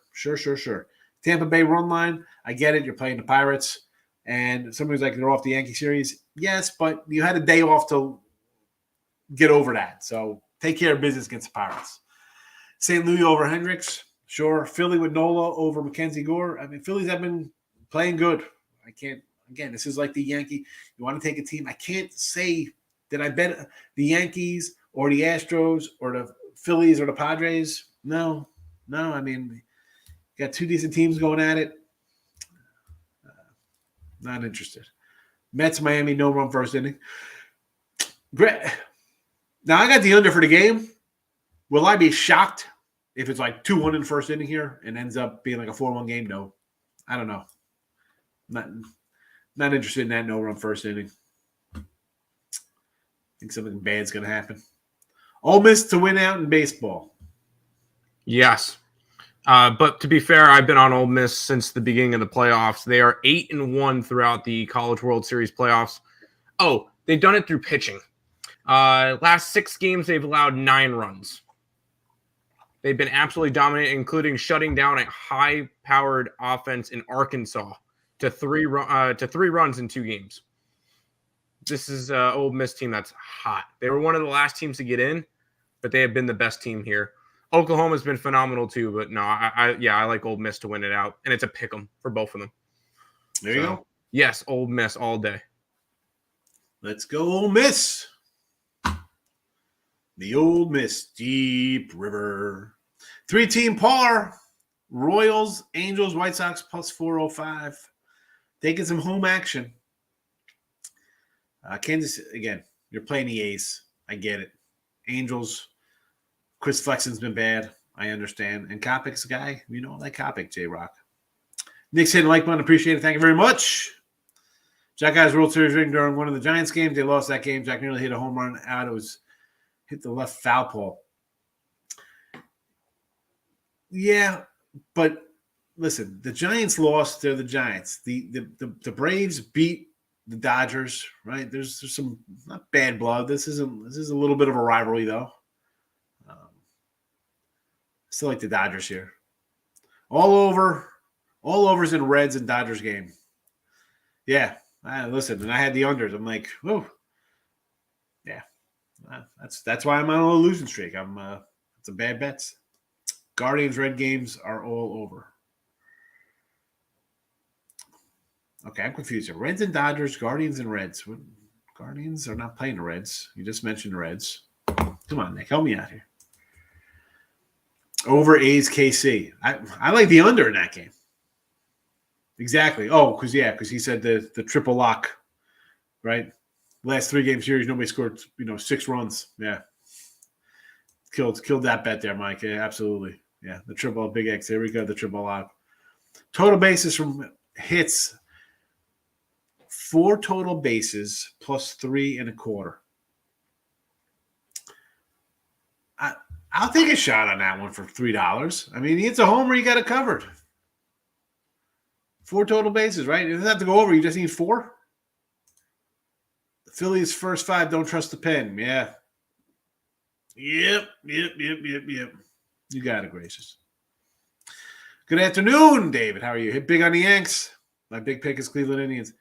Tampa Bay run line. I get it. You're playing the Pirates. And somebody's like, they're off the Yankee series. Yes, but you had a day off to get over that. So take care of business against the Pirates. St. Louis over Hendricks. Sure. Philly with Nola over Mackenzie Gore. I mean, Phillies have been playing good. I can't. Again, this is like the Yankee. You want to take a team. I can't say that I bet the Yankees or the Astros or the Phillies or the Padres. No. I mean, you got 2 decent teams going at it. Not interested. Mets, Miami, no run first inning. Great. Now, I got the under for the game. Will I be shocked if it's like 2-1 in the first inning here and ends up being like a 4-1 game? No. I don't know. Not interested in that no-run first inning. I think something bad's going to happen. Ole Miss to win out in baseball. Yes. But to be fair, I've been on Ole Miss since the beginning of the playoffs. They are 8-1 throughout the College World Series playoffs. Oh, they've done it through pitching. Last 6 games, they've allowed 9 runs. They've been absolutely dominant, including shutting down a high-powered offense in Arkansas to 3 runs in 2 games. This is an Ole Miss team that's hot. They were one of the last teams to get in, but they have been the best team here. Oklahoma's been phenomenal too, but no, I like Ole Miss to win it out, and it's a pick 'em for both of them. There you go. Yes, Ole Miss all day. Let's go, Ole Miss. The Ole Miss Deep River. 3-team par. Royals, Angels, White Sox plus 405. Taking some home action. Kansas, again, you're playing the A's. I get it. Angels, Chris Flexen's been bad. I understand. And Kopech's a guy. You know, I like Kopech, J-Rock. Nick's hitting like button. Appreciate it. Thank you very much. Jack Eyes World Series ring during one of the Giants games. They lost that game. Jack nearly hit a home run out. It was hit the left foul pole. Yeah, but listen, the Giants lost. They're the Giants. The Braves beat the Dodgers, right? There's some not bad blood. This is a little bit of a rivalry, though. Still like the Dodgers here. All overs in Reds and Dodgers game. Yeah, listen, and I had the unders. I'm like, whoa, yeah, that's why I'm on a losing streak. It's a bad bets. Guardians Red games are all over. Okay, I'm confused here. Reds and Dodgers, Guardians and Reds. Guardians are not playing the Reds. You just mentioned the Reds. Come on, Nick. Help me out here. Over A's KC. I like the under in that game. Exactly. Oh, because he said the triple lock, right? Last 3-game series, nobody scored 6 runs. Yeah. Killed that bet there, Mike. Yeah, absolutely. Yeah, the triple big X. There we go, the triple lock. Total bases from hits. 4 total bases plus 3 1/4. I'll take a shot on that one for $3. I mean, he hits a homer, you got it covered. 4 total bases, right? It doesn't have to go over. You just need 4. The Phillies' first 5, don't trust the pen. Yeah. Yep. You got it, gracious. Good afternoon, David. How are you? Hit big on the Yanks. My big pick is Cleveland Indians.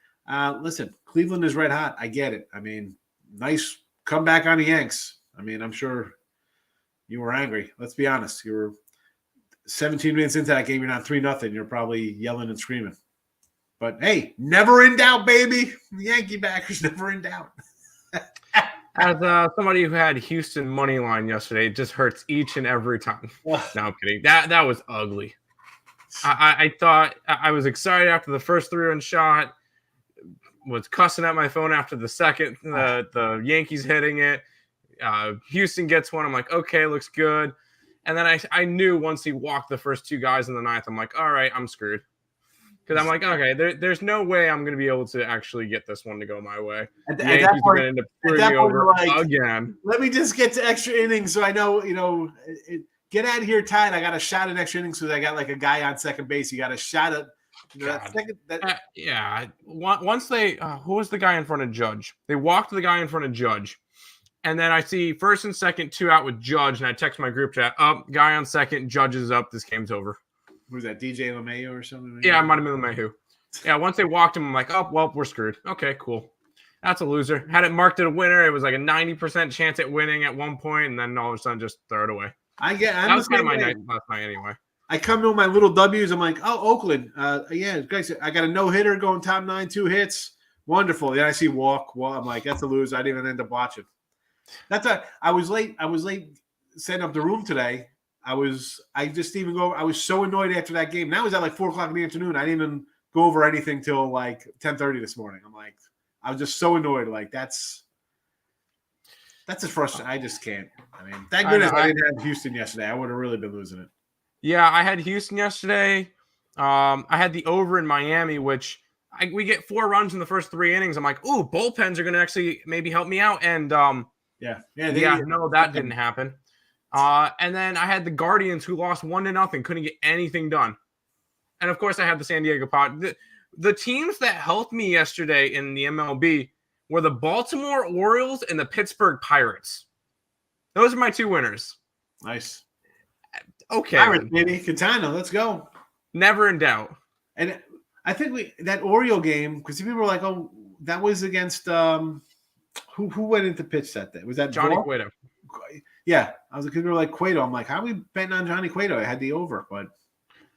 Listen, Cleveland is red hot. I get it. I mean, nice comeback on the Yanks. I mean, I'm sure you were angry. Let's be honest. You were 17 minutes into that game. You're not 3-0. You're probably yelling and screaming. But, hey, never in doubt, baby. The Yankee backers never in doubt. As somebody who had Houston money line yesterday, it just hurts each and every time. No, I'm kidding. That was ugly. I thought I was excited after the first 3-run shot. Was cussing at my phone after the second. The Yankees hitting it. Houston gets one. I'm like, okay, looks good. And then I knew once he walked the first 2 guys in the ninth, I'm like, all right, I'm screwed. Because I'm like, okay, there's no way I'm going to be able to actually get this one to go my way. The Yankees are going to end up screwing me over again. Let me just get to extra innings so I know, get out of here tied. I got a shot at extra innings because I got like a guy on second base. You got a shot at yeah. Once they who was the guy in front of Judge? They walked the guy in front of Judge. And then I see first and second, 2 out with Judge, and I text my group chat, guy on second, Judge is up, this game's over. Who was that, DJ LeMahieu or something? Yeah, it might have been LeMahieu. Yeah, once they walked him, I'm like, oh, well, we're screwed. Okay, cool. That's a loser. Had it marked as a winner. It was like a 90% chance at winning at one point, and then all of a sudden just throw it away. That was kind of my night last night anyway. I come to my little W's. I'm like, oh, Oakland. Yeah, guys, I got a no-hitter going top 9, 2 hits. Wonderful. Then I see walk. Well, I'm like, that's a loser. I didn't even end up watching. I was late setting up the room today. I was so annoyed after that game. That was at like 4:00 in the afternoon. I didn't even go over anything till like 10:30 this morning. I'm like, I was just so annoyed. Like that's a frustrating. I just can't. I mean, thank goodness I didn't have Houston yesterday. I would have really been losing it. Yeah, I had Houston yesterday. I had the over in Miami, which we get 4 runs in the first 3 innings. I'm like, ooh, bullpens are going to actually maybe help me out. And no, that didn't happen. And then I had the Guardians who lost 1-0, couldn't get anything done. And of course, I had the San Diego Padres. The teams that helped me yesterday in the MLB were the Baltimore Orioles and the Pittsburgh Pirates. Those are my 2 winners. Nice. Okay. Pirates, baby. Katana, let's go. Never in doubt. And I think that Oriole game, because people were like, oh, that was against who went into pitch that day? Was that Johnny Cueto? Yeah. I was like, people were like Cueto. I'm like, how are we betting on Johnny Cueto? I had the over, but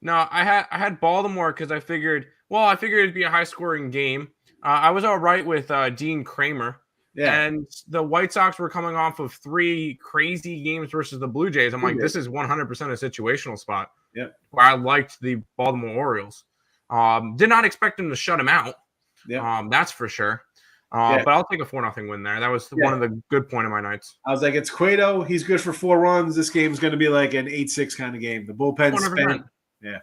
no, I had Baltimore because I figured it'd be a high scoring game. I was all right with Dean Kramer. Yeah. And the White Sox were coming off of 3 crazy games versus the Blue Jays. I'm like, this is 100% a situational spot. Yeah. Where I liked the Baltimore Orioles. Did not expect them to shut him out. Yeah. That's for sure. But I'll take a 4-0 win there. That was one of the good point of my nights. I was like, it's Cueto. He's good for 4 runs. This game's going to be like an 8-6 kind of game. The bullpen's spent. Yeah.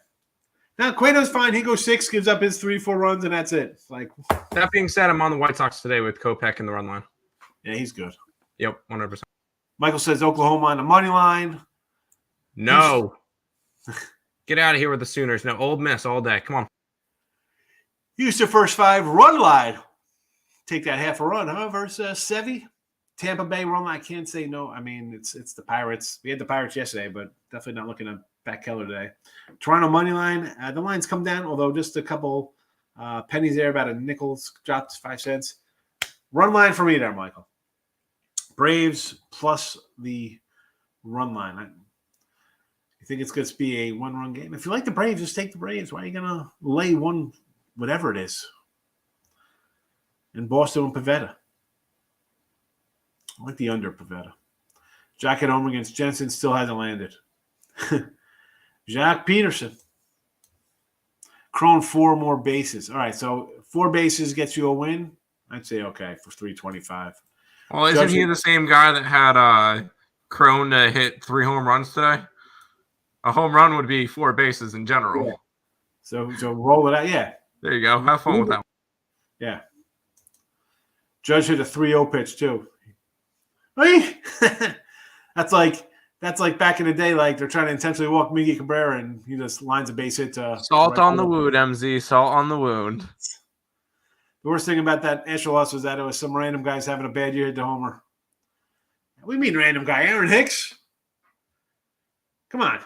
Now, Cueto's fine. He goes 6, gives up his 3-4 runs, and that's it. Like that being said, I'm on the White Sox today with Kopech in the run line. Yeah, he's good. Yep, 100%. Michael says Oklahoma on the money line. No. Get out of here with the Sooners. No, Ole Miss all day. Come on. Houston first 5 run line. Take that half a run, huh? Versus Sevy. Tampa Bay run line. I can't say no. I mean, it's the Pirates. We had the Pirates yesterday, but definitely not looking at Pat Keller today. Toronto money line. The line's come down, although just a couple pennies there, about a nickel, dropped 5 cents. Run line for me there, Michael. Braves plus the run line. I think it's going to be a 1-run game. If you like the Braves, just take the Braves. Why are you going to lay one, whatever it is? And Boston with Pavetta. I like the under Pavetta. Jack at home against Jensen still hasn't landed. Jack Peterson. Crone 4 more bases. All right, so 4 bases gets you a win. I'd say okay for 325. Well, isn't he the same guy that had Crone hit 3 home runs today? A home run would be 4 bases in general. Yeah. So roll it out. Yeah. There you go. Have fun with that one. Yeah. Judge hit a 3-0 pitch too. Hey! That's like back in the day, like they're trying to intentionally walk Miggy Cabrera and he just lines a base hit to salt on the wound, MZ. Salt on the wound. The worst thing about that Astro loss was that it was some random guys having a bad year at the homer. What do you mean random guy? Aaron Hicks? Come on.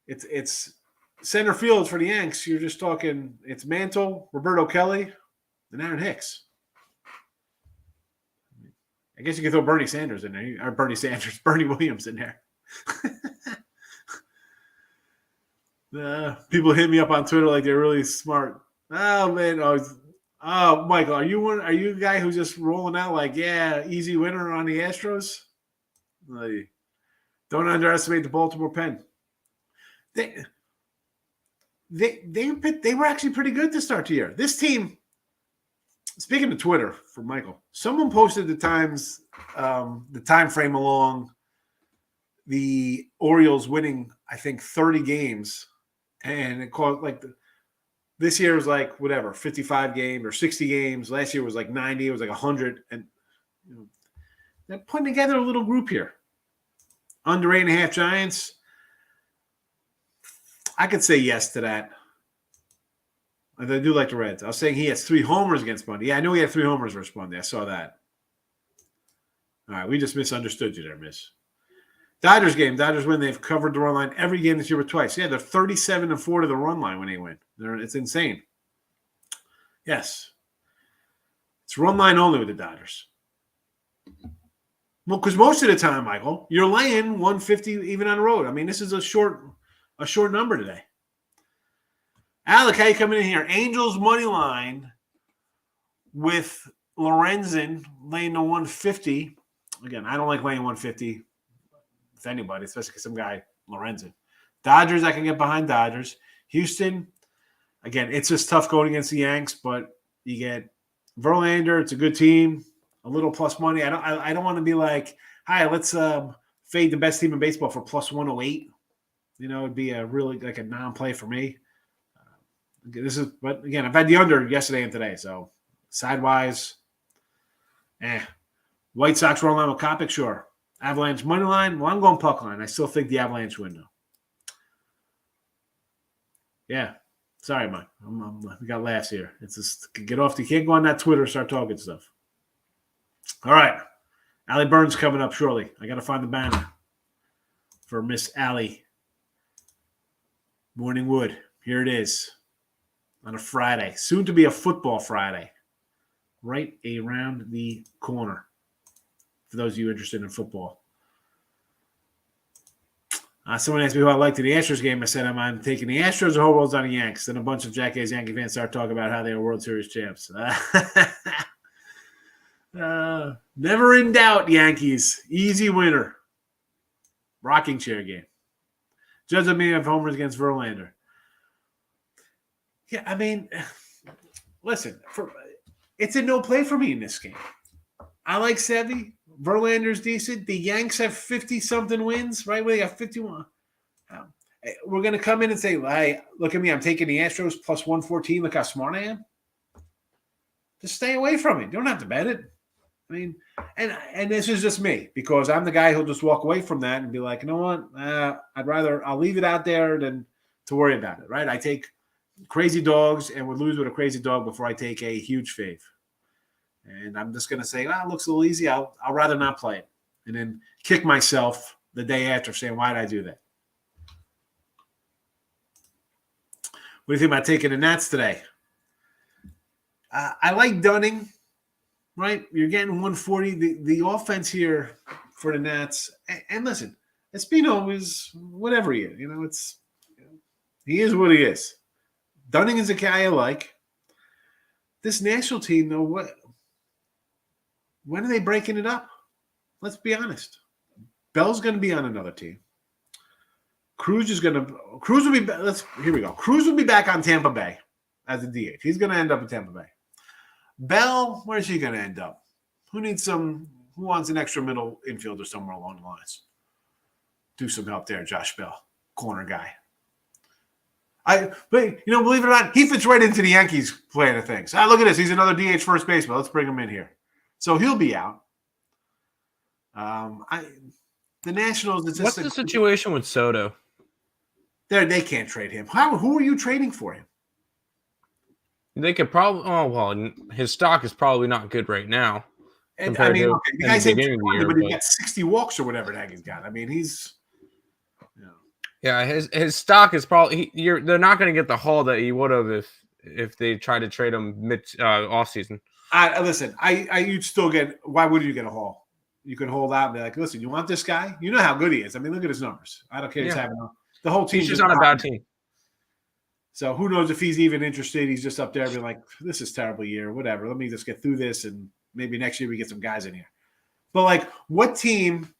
It's center field for the Yanks. You're just talking it's Mantle, Roberto Kelly, and Aaron Hicks. I guess you could throw Bernie Sanders in there. Or Bernie Williams in there. People hit me up on Twitter like they're really smart. Oh man, Michael, are you a guy who's just rolling out like, yeah, easy winner on the Astros? Like, don't underestimate the Baltimore Pen. They were actually pretty good to start the year. This team. Speaking of Twitter for Michael, someone posted the time frame along the Orioles winning, I think, 30 games, and it called like this year was like whatever 55 games or 60 games. Last year was like 90. It was like 100, and they're putting together a little group here. Under 8.5 Giants. I could say yes to that. I do like the Reds. I was saying he has 3 homers against Bundy. Yeah, I knew he had 3 homers versus Bundy. I saw that. All right, we just misunderstood you there, miss. Dodgers game. Dodgers win. They've covered the run line every game this year with twice. Yeah, they're 37-4 to the run line when they win. It's insane. Yes. It's run line only with the Dodgers. Well, because most of the time, Michael, you're laying 150 even on the road. I mean, this is a short number today. Alec, how you coming in here? Angels money line with Lorenzen laying the 150. Again, I don't like laying 150 with anybody, especially because some guy, Lorenzen. Dodgers, I can get behind Dodgers. Houston, again, it's just tough going against the Yanks, but you get Verlander. It's a good team. A little plus money. I don't want to be like, hi, let's fade the best team in baseball for plus 108. You know, it'd be a really like a non-play for me. But again, I've had the under yesterday and today, so sidewise, White Sox run line with Kopech, sure. Avalanche money line, well, I'm going puck line. I still think the Avalanche window. Yeah, sorry, Mike. We got laughs here. It's just get off. You can't go on that Twitter and start talking stuff. All right, Allie Burns coming up shortly. I got to find the banner for Miss Allie Morning Wood. Here it is. On a Friday, soon to be a football Friday, right around the corner. For those of you interested in football. Someone asked me who I liked in the Astros game. I said I'm taking the Astros. The whole world's on the Yanks. Then a bunch of Jackass Yankee fans start talking about how they were World Series champs. Never in doubt, Yankees. Easy winner. Rocking chair game. Judge of me have homers against Verlander. Yeah, I mean, listen, it's a no play for me in this game. I like Sevy. Verlander's decent. The Yanks have 50-something wins, right? They got 51. We're going to come in and say, hey, look at me. I'm taking the Astros plus 114. Look how smart I am. Just stay away from it. You don't have to bet it. I mean, and this is just me because I'm the guy who'll just walk away from that and be like, you know what? I'll leave it out there than to worry about it, right? I take crazy dogs and would lose with a crazy dog before I take a huge fave. And I'm just going to say, it looks a little easy. I'll rather not play it. And then kick myself the day after saying, why did I do that? What do you think about taking the Nats today? I like Dunning, right? You're getting 140. The offense here for the Nats. And listen, Espino is whatever he is. You know, he is what he is. Dunning is a guy I like. This national team, though, when are they breaking it up? Let's be honest. Bell's going to be on another team. Cruz will be. Here we go. Cruz will be back on Tampa Bay as a DH. He's going to end up in Tampa Bay. Bell, where's he going to end up? Who wants an extra middle infielder somewhere along the lines? Do some help there, Josh Bell, corner guy. Believe it or not, he fits right into the Yankees plan of things. Look at this. He's another DH first baseman. Let's bring him in here. So he'll be out. The Nationals. What's the situation with Soto? They can't trade him. Who are you trading for him? They could probably. Oh well, his stock is probably not good right now. And, the guy's but he got 60 walks or whatever the heck he's got. I mean, he's. Yeah, his stock is probably. They're not going to get the haul that he would have if they tried to trade him mid off season. Listen, you'd still get. Why would you get a haul? You could hold out and be like, listen, you want this guy? You know how good he is. I mean, look at his numbers. I don't care. He's having the whole team. He's just on a bad team. So who knows if he's even interested? He's just up there being like, this is a terrible year, whatever. Let me just get through this, and maybe next year we get some guys in here. But like, what team?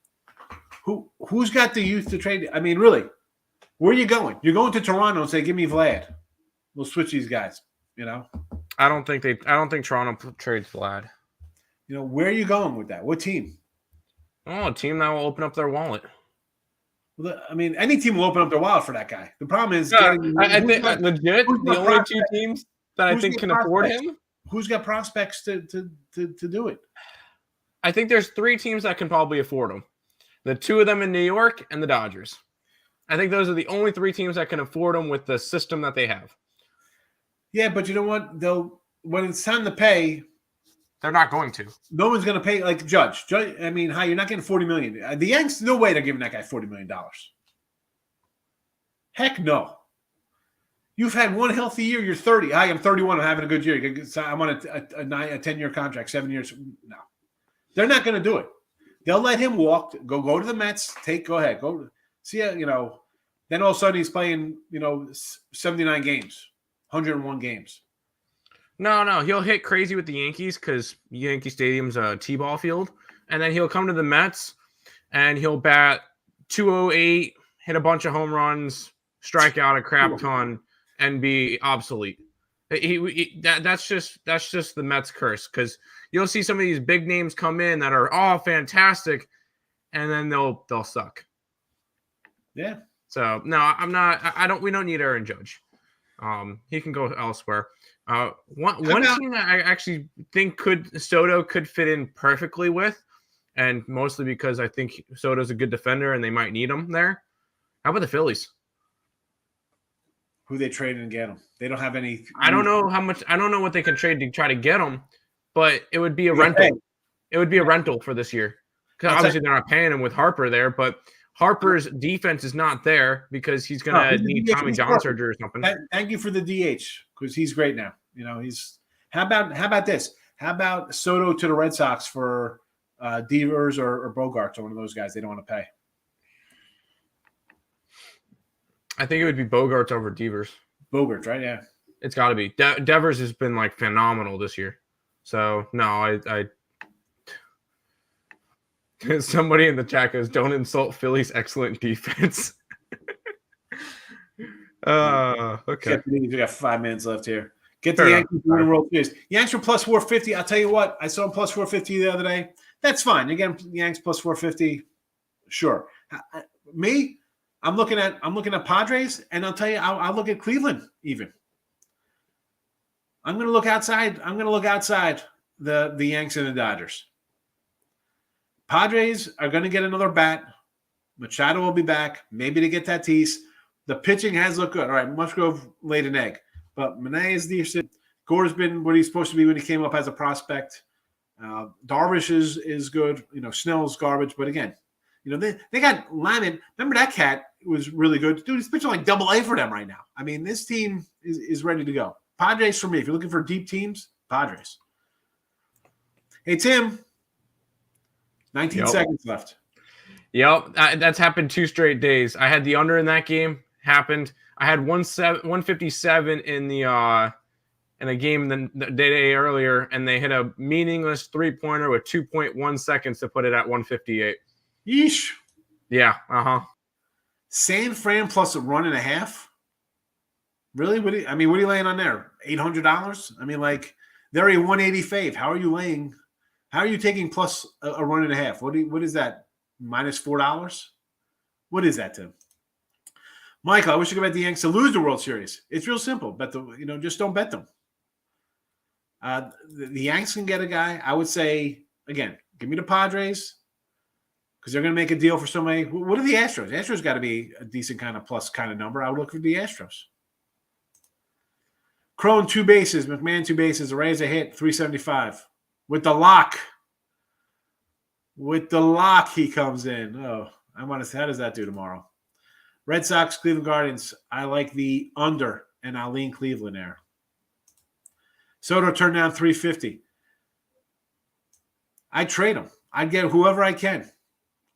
Who's got the youth to trade? I mean, really, where are you going? You're going to Toronto and say, give me Vlad. We'll switch these guys. I don't think Toronto trades Vlad. Where are you going with that? What team? Oh, a team that will open up their wallet. Well, I mean, any team will open up their wallet for that guy. The problem is, I think legit the only two teams that I think can afford him. Who's got prospects to do it? I think there's 3 teams that can probably afford him. The 2 of them in New York and the Dodgers. I think those are the only 3 teams that can afford him with the system that they have. Yeah, but you know what? When it's time to pay. They're not going to. No one's going to pay like Judge. I mean, you're not getting $40 million. The Yanks, no way they're giving that guy $40 million. Heck no. You've had one healthy year. You're 30. I'm 31. I'm having a good year. I'm on a 10-year contract, 7 years. No, they're not going to do it. They'll let him walk. Go to the Mets. Go ahead. Go see. Then all of a sudden he's playing. 79 games, 101 games. No, he'll hit crazy with the Yankees because Yankee Stadium's a T-ball field. And then he'll come to the Mets and he'll bat 208, hit a bunch of home runs, strike out a crap ton, and be obsolete. That's just the Mets curse because you'll see some of these big names come in that are all fantastic, and then they'll suck. Yeah. So no, we don't need Aaron Judge. He can go elsewhere. One team that I actually think Soto could fit in perfectly with, and mostly because I think Soto's a good defender and they might need him there. How about the Phillies? Who they trade and get him? They don't have any. I don't know how much. I don't know what they can trade to try to get him, but it would be a rental. It would be a rental for this year because obviously they're not paying him with Harper there, but Harper's defense is not there because he's going to need Tommy John surgery or something. Thank you for the DH because he's great now. He's how about this? How about Soto to the Red Sox for Devers or Bogarts or one of those guys they don't want to pay? I think it would be Bogarts over Devers. Bogarts, right? Yeah, it's got to be. Devers has been like phenomenal this year. So no, I somebody in the chat goes, "Don't insult Philly's excellent defense." Okay. We got 5 minutes left here. Get the Yankees winning World Series. Yanks are plus 450. I'll tell you what. I saw them plus 450 the other day. That's fine. Again, Yanks plus 450. Sure. I'm looking at Padres, and I'll tell you, I'll look at Cleveland even. I'm going to look outside. The Yanks and the Dodgers. Padres are going to get another bat. Machado will be back. Maybe to get Tatis. The pitching has looked good. All right, Musgrove laid an egg. But Manet is decent. Gore's been what he's supposed to be when he came up as a prospect. Darvish is good. Snell's garbage. But again, they got Lyman. Remember that cat was really good. Dude, he's pitching like AA for them right now. I mean, this team is ready to go. Padres for me. If you're looking for deep teams, Padres. Hey, Tim. 19 seconds left. Yep, that's happened 2 straight days. I had the under in that game. Happened. I had 157 in the in a game the day earlier, and they hit a meaningless 3-pointer with 2.1 seconds to put it at 158. Yeesh. Yeah, San Fran plus a run and a half? Really? What are you laying on there? $800? I mean, like, they're a 180 fave. How are you taking plus a run and a half? What is that? Minus $4? What is that, Tim? Michael, I wish you could bet the Yanks to lose the World Series. It's real simple. Just don't bet them. The Yanks can get a guy. I would say, again, give me the Padres because they're going to make a deal for somebody. What are the Astros? The Astros got to be a decent kind of plus kind of number. I would look for the Astros. Crone 2 bases, McMahon 2 bases, the Rays a hit, 375. With the lock. He comes in. Oh, I want to see how does that do tomorrow? Red Sox, Cleveland Guardians. I like the under, and I'll lean Cleveland there. Soto turned down 350. I'd trade him. I'd get whoever I can.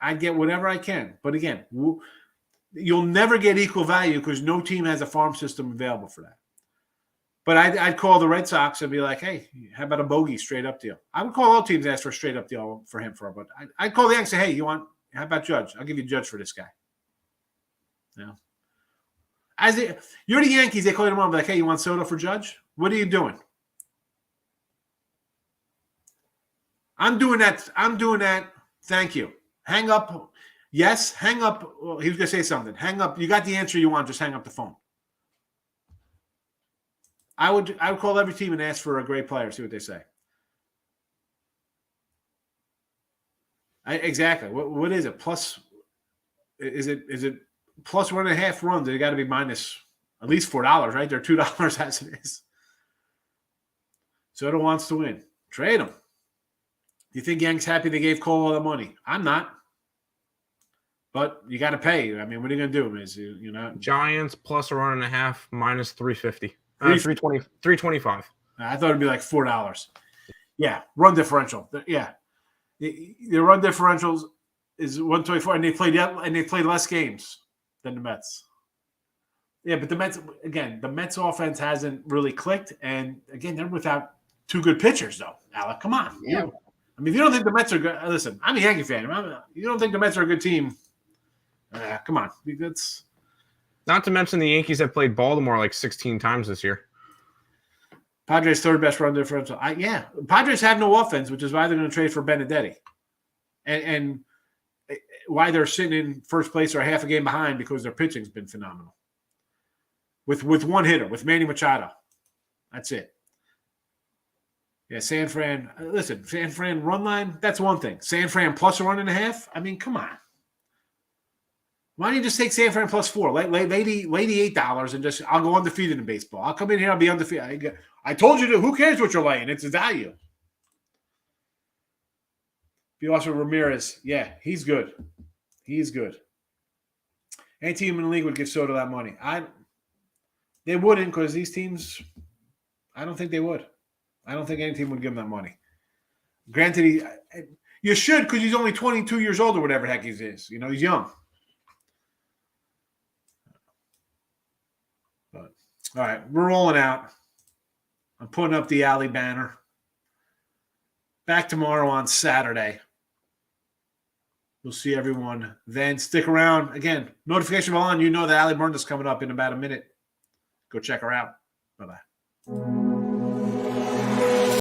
I'd get whatever I can. But again, you'll never get equal value because no team has a farm system available for that. But I'd call the Red Sox and be like, hey, how about a bogey straight up deal? I would call all teams and ask for a straight up deal for him but I'd call the Yanks and say, hey, how about Judge? I'll give you Judge for this guy. You're the Yankees, they call you tomorrow and be like, hey, you want Soto for Judge? What are you doing? I'm doing that. Thank you. Hang up. Yes, hang up. Well, he was going to say something. Hang up. You got the answer you want. Just hang up the phone. I would call every team and ask for a great player, see what they say. Exactly. What is it? Plus, is it plus 1.5 runs? They got to be minus at least $4, right? They're $2 as it is. Soto wants to win. Trade him. You think Yanks happy they gave Cole all the money? I'm not. But you got to pay. I mean, what are you going to do? You know, Giants plus a run and a half minus 350. 325. I thought it'd be like $4. Yeah, run differential. Yeah, the run differentials is 124, and they played less games than the Mets. Yeah, but the Mets offense hasn't really clicked, and again, they're without 2 good pitchers, though. Alec, come on. Yeah. I mean, if you don't think the Mets are good, listen, I'm a Yankee fan. You don't think the Mets are a good team? Come on. That's not to mention the Yankees have played Baltimore like 16 times this year. Padres' third best run differential. Padres have no offense, which is why they're going to trade for Benedetti, and why they're sitting in first place or half a game behind because their pitching's been phenomenal. With one hitter, with Manny Machado, that's it. Yeah, San Fran. Listen, San Fran run line, that's one thing. San Fran plus a run and a half? I mean, come on. Why don't you just take San Fran plus 4? Lay the $8 and just, I'll go undefeated in baseball. I'll come in here, I'll be undefeated. I told you to, who cares what you're laying? It's a value. Piotr Ramirez, yeah, he's good. He's good. Any team in the league would give Soto that money. They wouldn't because these teams, I don't think they would. I don't think any team would give him that money. Granted, you should because he's only 22 years old or whatever the heck he is. You know, he's young. But all right, we're rolling out. I'm putting up the Alley banner. Back tomorrow on Saturday. We'll see everyone then. Stick around. Again, notification bell on. You know that Alley Burnda's coming up in about a minute. Go check her out. Bye-bye.